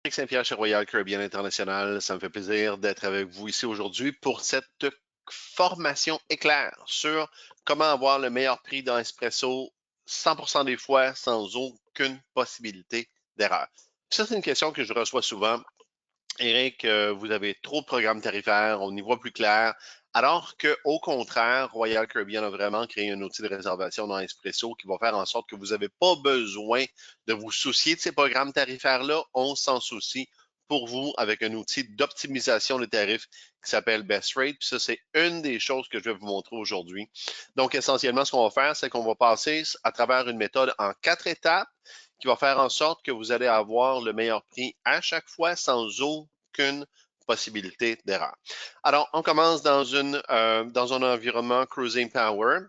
Éric Saint-Pierre chez Royal Caribbean International, ça me fait plaisir d'être avec vous ici aujourd'hui pour cette formation éclair sur comment avoir le meilleur prix dans Espresso 100% des fois sans aucune possibilité d'erreur. Ça, c'est une question que je reçois souvent. Éric, vous avez trop de programmes tarifaires, on y voit plus clair. Alors qu'au contraire, Royal Caribbean a vraiment créé un outil de réservation dans Espresso qui va faire en sorte que vous n'avez pas besoin de vous soucier de ces programmes tarifaires-là. On s'en soucie pour vous avec un outil d'optimisation des tarifs qui s'appelle Best Rate. Puis ça, c'est une des choses que je vais vous montrer aujourd'hui. Donc, essentiellement, ce qu'on va faire, c'est qu'on va passer à travers une méthode en 4 étapes qui va faire en sorte que vous allez avoir le meilleur prix à chaque fois sans aucune possibilité d'erreur. Alors, on commence dans un environnement Cruising Power.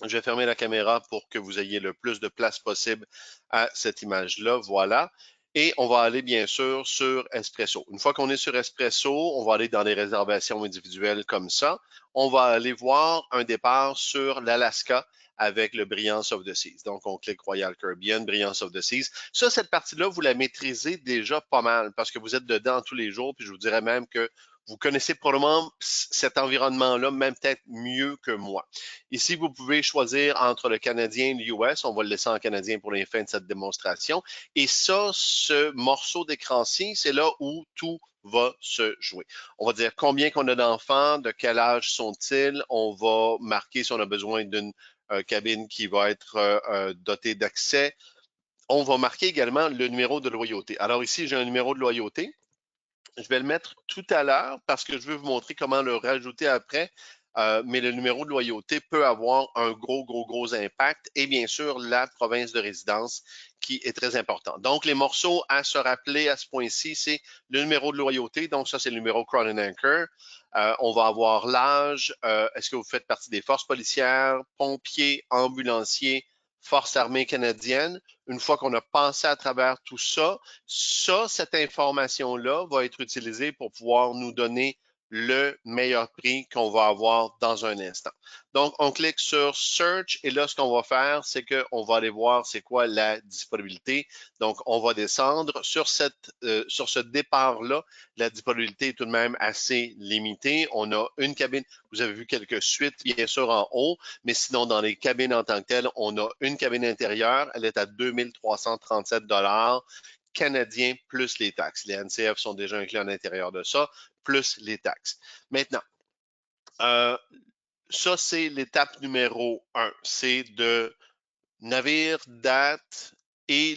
Je vais fermer la caméra pour que vous ayez le plus de place possible à cette image-là. Voilà. Et on va aller bien sûr sur Espresso. Une fois qu'on est sur Espresso, on va aller dans les réservations individuelles comme ça. On va aller voir un départ sur l'Alaska avec le Brilliance of the Seas. Donc, on clique Royal Caribbean, Brilliance of the Seas. Ça, cette partie-là, vous la maîtrisez déjà pas mal parce que vous êtes dedans tous les jours. Puis je vous dirais même que vous connaissez probablement cet environnement-là, même peut-être mieux que moi. Ici, vous pouvez choisir entre le Canadien et l'US. On va le laisser en Canadien pour les fins de cette démonstration. Et ça, ce morceau d'écran-ci, c'est là où tout va se jouer. On va dire combien qu'on a d'enfants, de quel âge sont-ils. On va marquer si on a besoin d'une cabine qui va être dotée d'accès. On va marquer également le numéro de loyauté. Alors ici, j'ai un numéro de loyauté. Je vais le mettre tout à l'heure parce que je veux vous montrer comment le rajouter après. Mais le numéro de loyauté peut avoir un gros impact et bien sûr la province de résidence qui est très important. Donc, les morceaux à se rappeler à ce point-ci, c'est le numéro de loyauté. Donc, ça, c'est le numéro Crown and Anchor. On va avoir l'âge. Est-ce que vous faites partie des forces policières, pompiers, ambulanciers, Forces armées canadiennes? Une fois qu'on a passé à travers tout ça, cette information-là va être utilisée pour pouvoir nous donner le meilleur prix qu'on va avoir dans un instant. Donc, on clique sur Search et là, ce qu'on va faire, c'est qu'on va aller voir c'est quoi la disponibilité. Donc, on va descendre sur ce départ-là. La disponibilité est tout de même assez limitée. On a une cabine. Vous avez vu quelques suites, bien sûr, en haut, mais sinon, dans les cabines en tant que telles, on a une cabine intérieure. Elle est à 2337 canadiens plus les taxes. Les NCF sont déjà inclus à l'intérieur de ça, plus les taxes. Maintenant, ça, c'est l'étape numéro 1. C'est de navire, date et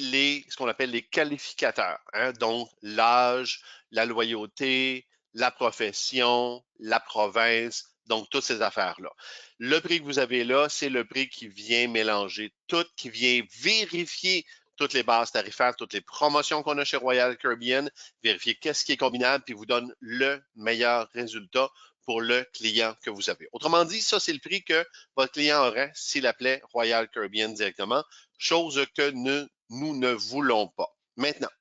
ce qu'on appelle les qualificateurs. Hein? Donc, l'âge, la loyauté, la profession, la province, donc toutes ces affaires-là. Le prix que vous avez là, c'est le prix qui vient mélanger tout, qui vient vérifier toutes les bases tarifaires, toutes les promotions qu'on a chez Royal Caribbean, vérifier qu'est-ce qui est combinable, puis vous donne le meilleur résultat pour le client que vous avez. Autrement dit, ça, c'est le prix que votre client aurait s'il appelait Royal Caribbean directement, chose que nous ne voulons pas. Maintenant,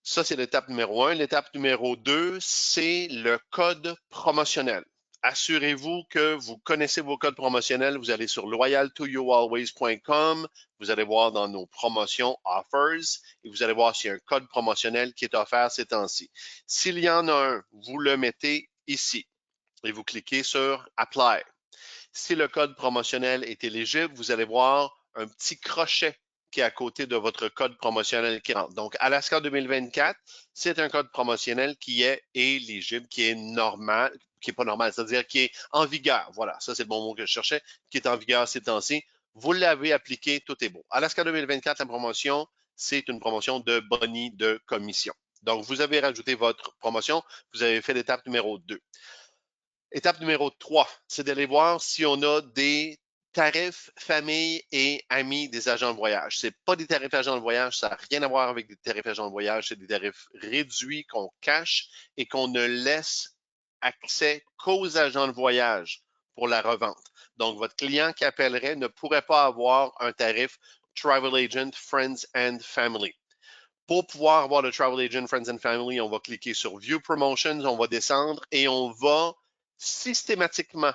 ça, c'est l'étape numéro 1. L'étape numéro 2, c'est le code promotionnel. Assurez-vous que vous connaissez vos codes promotionnels. Vous allez sur loyaltoyoualways.com. Vous allez voir dans nos promotions offers et vous allez voir s'il y a un code promotionnel qui est offert ces temps-ci. S'il y en a un, vous le mettez ici et vous cliquez sur Apply. Si le code promotionnel est éligible, vous allez voir un petit crochet qui est à côté de votre code promotionnel qui rentre. Donc, Alaska 2024, c'est un code promotionnel qui est éligible, qui est normal, qui n'est pas normal, c'est-à-dire qui est en vigueur. Voilà, ça c'est le bon mot que je cherchais, qui est en vigueur ces temps-ci. Vous l'avez appliqué, tout est beau. Alaska 2024, la promotion, c'est une promotion de boni de commission. Donc, vous avez rajouté votre promotion, vous avez fait l'étape numéro 2. Étape numéro 3, c'est d'aller voir si on a des tarifs famille et amis des agents de voyage. Ce n'est pas des tarifs agents de voyage, ça n'a rien à voir avec des tarifs agents de voyage, c'est des tarifs réduits qu'on cache et qu'on ne laisse accès qu'aux agents de voyage pour la revente. Donc, votre client qui appellerait ne pourrait pas avoir un tarif Travel Agent, Friends and Family. Pour pouvoir avoir le Travel Agent, Friends and Family, on va cliquer sur View Promotions, on va descendre et on va systématiquement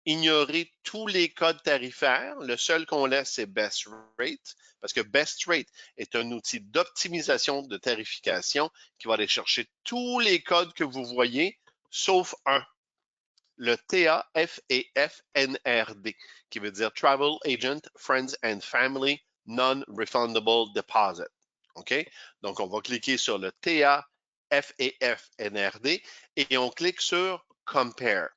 ignorer tous les codes tarifaires. Le seul qu'on laisse, c'est Best Rate, parce que Best Rate est un outil d'optimisation de tarification qui va aller chercher tous les codes que vous voyez, sauf un, le TAFEFNRD, qui veut dire Travel Agent, Friends and Family Non-Refundable Deposit. OK? Donc, on va cliquer sur le TAFEFNRD et on clique sur Compare.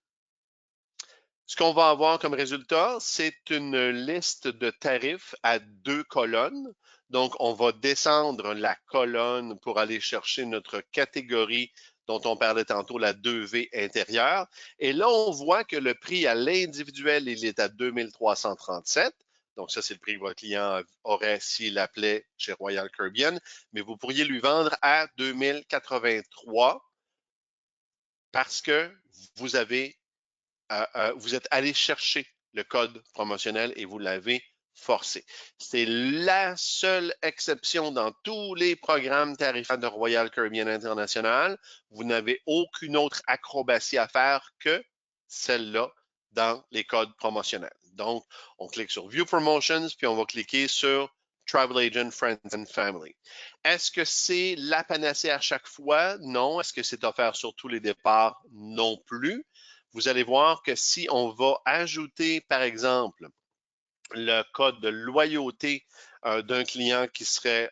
Ce qu'on va avoir comme résultat, c'est une liste de tarifs à 2 colonnes. Donc, on va descendre la colonne pour aller chercher notre catégorie dont on parlait tantôt, la 2V intérieure. Et là, on voit que le prix à l'individuel, il est à 2337. Donc, ça, c'est le prix que votre client aurait s'il appelait chez Royal Caribbean. Mais vous pourriez lui vendre à 2083 parce que vous avez vous êtes allé chercher le code promotionnel et vous l'avez forcé. C'est la seule exception dans tous les programmes tarifaires de Royal Caribbean International. Vous n'avez aucune autre acrobatie à faire que celle-là dans les codes promotionnels. Donc, on clique sur View Promotions, puis on va cliquer sur Travel Agent, Friends and Family. Est-ce que c'est la panacée à chaque fois? Non. Est-ce que c'est offert sur tous les départs? Non plus. Vous allez voir que si on va ajouter, par exemple, le code de loyauté d'un client qui serait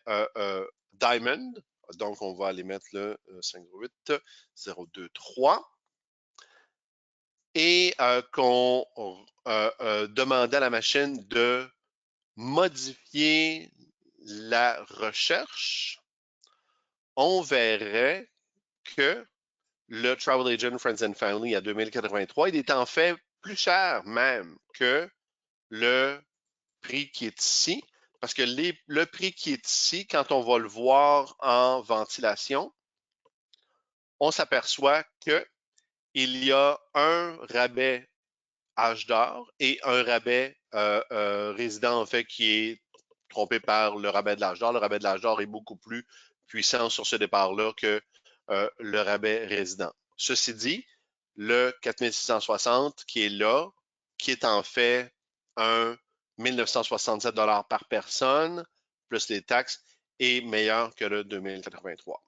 Diamond, donc on va aller mettre le 508-023, et qu'on demandait à la machine de modifier la recherche, on verrait que le Travel Agent Friends and Family à 2083, il est en fait plus cher même que le prix qui est ici, parce que le prix qui est ici, quand on va le voir en ventilation, on s'aperçoit qu'il y a un rabais âge d'or et un rabais résident, en fait, qui est trompé par le rabais de l'âge d'or. Le rabais de l'âge d'or est beaucoup plus puissant sur ce départ-là que le rabais résident. Ceci dit, le 4660 qui est là, qui est en fait un 1967 par personne, plus les taxes, est meilleur que le 2083.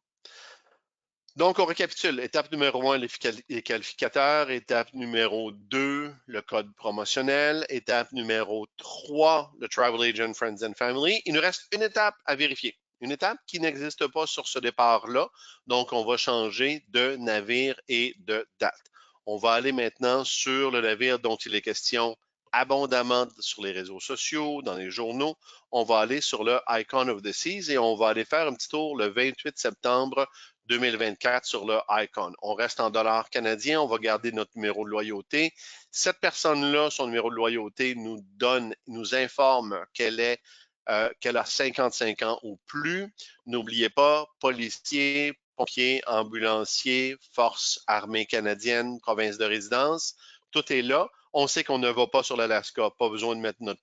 Donc, on récapitule. Étape numéro 1, les qualificateurs. Étape numéro 2, le code promotionnel. Étape numéro 3, le Travel Agent, Friends and Family. Il nous reste une étape à vérifier. Une étape qui n'existe pas sur ce départ-là. Donc, on va changer de navire et de date. On va aller maintenant sur le navire dont il est question abondamment sur les réseaux sociaux, dans les journaux. On va aller sur le Icon of the Seas et on va aller faire un petit tour le 28 septembre 2024 sur le Icon. On reste en dollars canadiens, on va garder notre numéro de loyauté. Cette personne-là, son numéro de loyauté nous informe qu'elle a 55 ans ou plus. N'oubliez pas, policier, pompier, ambulancier, force armée canadienne, province de résidence, tout est là. On sait qu'on ne va pas sur l'Alaska, pas besoin de mettre notre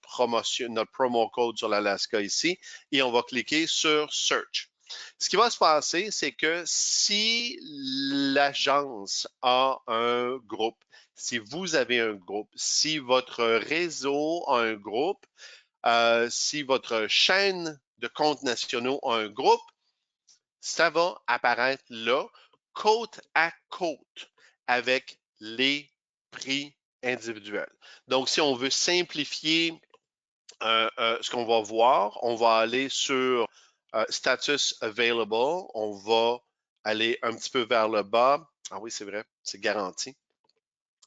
promo code sur l'Alaska ici, et on va cliquer sur Search. Ce qui va se passer, c'est que si l'agence a un groupe, si vous avez un groupe, si votre réseau a un groupe, si votre chaîne de comptes nationaux a un groupe, ça va apparaître là, côte à côte, avec les prix individuels. Donc, si on veut simplifier ce qu'on va voir, on va aller sur Status Available. On va aller un petit peu vers le bas. Ah oui, c'est vrai, c'est garanti.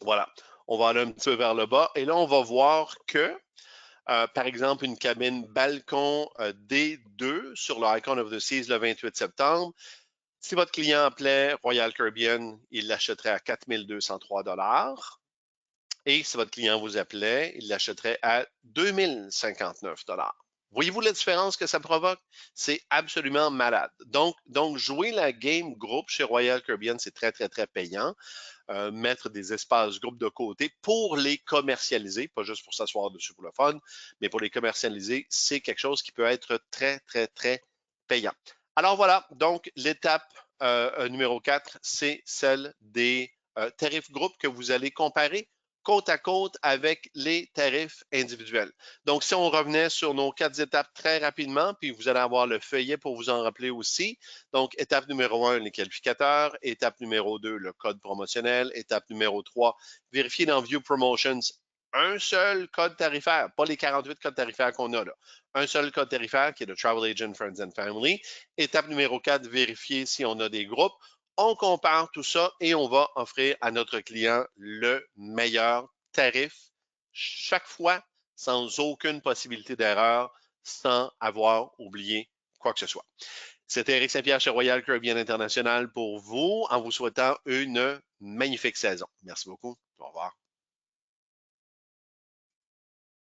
Voilà. On va aller un petit peu vers le bas. Et là, on va voir que, par exemple, une cabine balcon D2 sur le Icon of the Seas le 28 septembre. Si votre client appelait Royal Caribbean, il l'achèterait à 4 203 $. Et si votre client vous appelait, il l'achèterait à 2059 $. Voyez-vous la différence que ça provoque? C'est absolument malade. Donc, jouer la game groupe chez Royal Caribbean, c'est très, très, très payant. Mettre des espaces groupes de côté pour les commercialiser, pas juste pour s'asseoir dessus pour le fun, mais pour les commercialiser, c'est quelque chose qui peut être très, très, très payant. Alors voilà, donc l'étape numéro 4, c'est celle des tarifs groupes que vous allez comparer côte à côte avec les tarifs individuels. Donc, si on revenait sur nos 4 étapes très rapidement, puis vous allez avoir le feuillet pour vous en rappeler aussi. Donc, étape numéro 1, les qualificateurs. Étape numéro 2, le code promotionnel. Étape numéro 3, vérifier dans View Promotions un seul code tarifaire, pas les 48 codes tarifaires qu'on a là. Un seul code tarifaire qui est le Travel Agent Friends and Family. Étape numéro 4, vérifier si on a des groupes. On compare tout ça et on va offrir à notre client le meilleur tarif chaque fois sans aucune possibilité d'erreur, sans avoir oublié quoi que ce soit. C'était Eric Saint-Pierre chez Royal Caribbean International pour vous en vous souhaitant une magnifique saison. Merci beaucoup. Au revoir.